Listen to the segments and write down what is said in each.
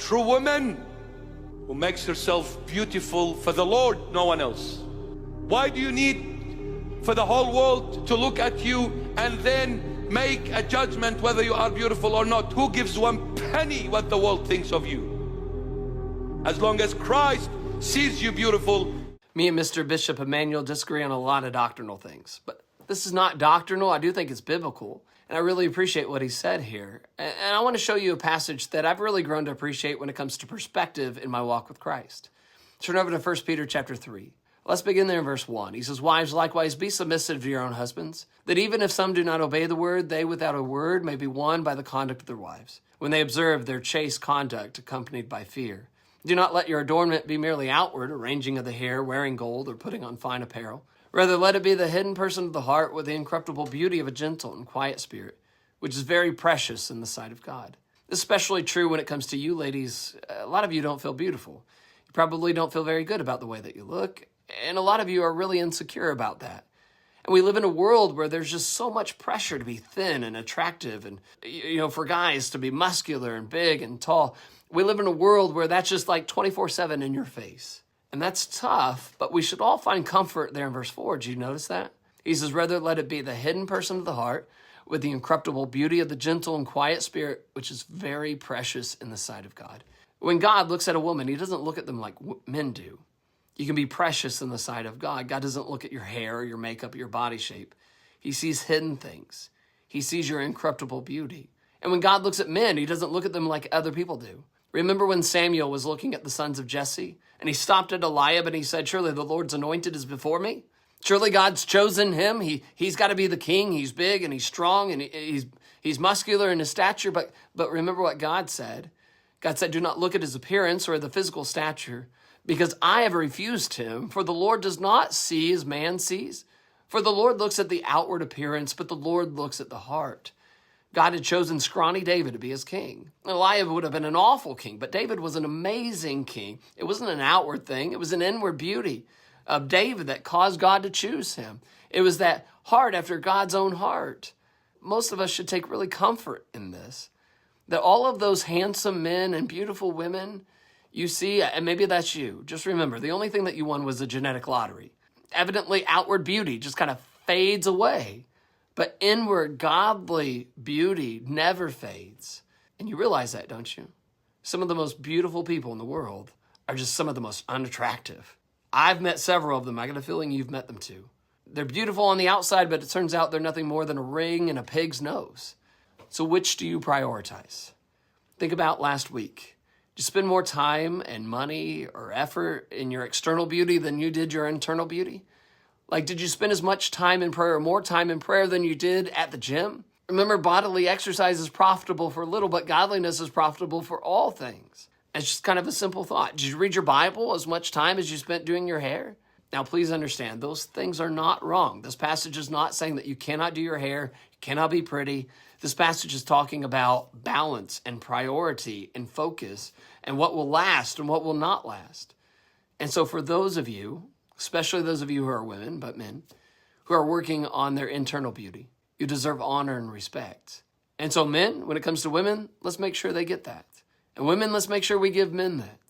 true woman who makes herself beautiful for the Lord, no one else. Why do you need for the whole world to look at you and then make a judgment whether you are beautiful or not? Who gives one penny what the world thinks of you? As long as Christ sees you beautiful. Me and Mr. Bishop Emmanuel disagree on a lot of doctrinal things, but this is not doctrinal. I do think it's biblical, and I really appreciate what he said here. And I want to show you a passage that I've really grown to appreciate when it comes to perspective in my walk with Christ. Turn over to 1 Peter chapter 3. Let's begin there in verse 1. He says, "Wives, likewise, be submissive to your own husbands, that even if some do not obey the word, they without a word may be won by the conduct of their wives, when they observe their chaste conduct accompanied by fear. Do not let your adornment be merely outward, arranging of the hair, wearing gold, or putting on fine apparel. Rather, let it be the hidden person of the heart with the incorruptible beauty of a gentle and quiet spirit, which is very precious in the sight of God." This is especially true when it comes to you ladies. A lot of you don't feel beautiful. You probably don't feel very good about the way that you look, and a lot of you are really insecure about that. And we live in a world where there's just so much pressure to be thin and attractive and, for guys to be muscular and big and tall. We live in a world where that's just like 24/7 in your face. And that's tough, but we should all find comfort there in verse 4. Did you notice that? He says, "Rather let it be the hidden person of the heart with the incorruptible beauty of the gentle and quiet spirit, which is very precious in the sight of God." When God looks at a woman, he doesn't look at them like men do. You can be precious in the sight of God. God doesn't look at your hair or your makeup or your body shape. He sees hidden things. He sees your incorruptible beauty. And when God looks at men, he doesn't look at them like other people do. Remember when Samuel was looking at the sons of Jesse and he stopped at Eliab and he said, "Surely the Lord's anointed is before me. Surely God's chosen him. He's got to be the king. He's big and he's strong and he's muscular in his stature." But remember what God said. God said, "Do not look at his appearance or the physical stature, because I have refused him. For the Lord does not see as man sees. For the Lord looks at the outward appearance, but the Lord looks at the heart." God had chosen scrawny David to be his king. Eliab would have been an awful king, but David was an amazing king. It wasn't an outward thing. It was an inward beauty of David that caused God to choose him. It was that heart after God's own heart. Most of us should take really comfort in this, that all of those handsome men and beautiful women you see, and maybe that's you, just remember, the only thing that you won was a genetic lottery. Evidently, outward beauty just kind of fades away. But inward, godly beauty never fades. And you realize that, don't you? Some of the most beautiful people in the world are just some of the most unattractive. I've met several of them. I got a feeling you've met them too. They're beautiful on the outside, but it turns out they're nothing more than a ring and a pig's nose. So which do you prioritize? Think about last week. Did you spend more time and money or effort in your external beauty than you did your internal beauty? Like, did you spend as much time in prayer or more time in prayer than you did at the gym? Remember, bodily exercise is profitable for little, but godliness is profitable for all things. It's just kind of a simple thought. Did you read your Bible as much time as you spent doing your hair? Now, please understand, those things are not wrong. This passage is not saying that you cannot do your hair, you cannot be pretty. This passage is talking about balance and priority and focus and what will last and what will not last. And so for those of you, especially those of you who are women, but men, who are working on their internal beauty, you deserve honor and respect. And so men, when it comes to women, let's make sure they get that. And women, let's make sure we give men that.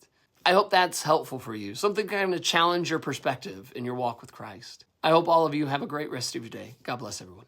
I hope that's helpful for you. Something kind of challenge your perspective in your walk with Christ. I hope all of you have a great rest of your day. God bless everyone.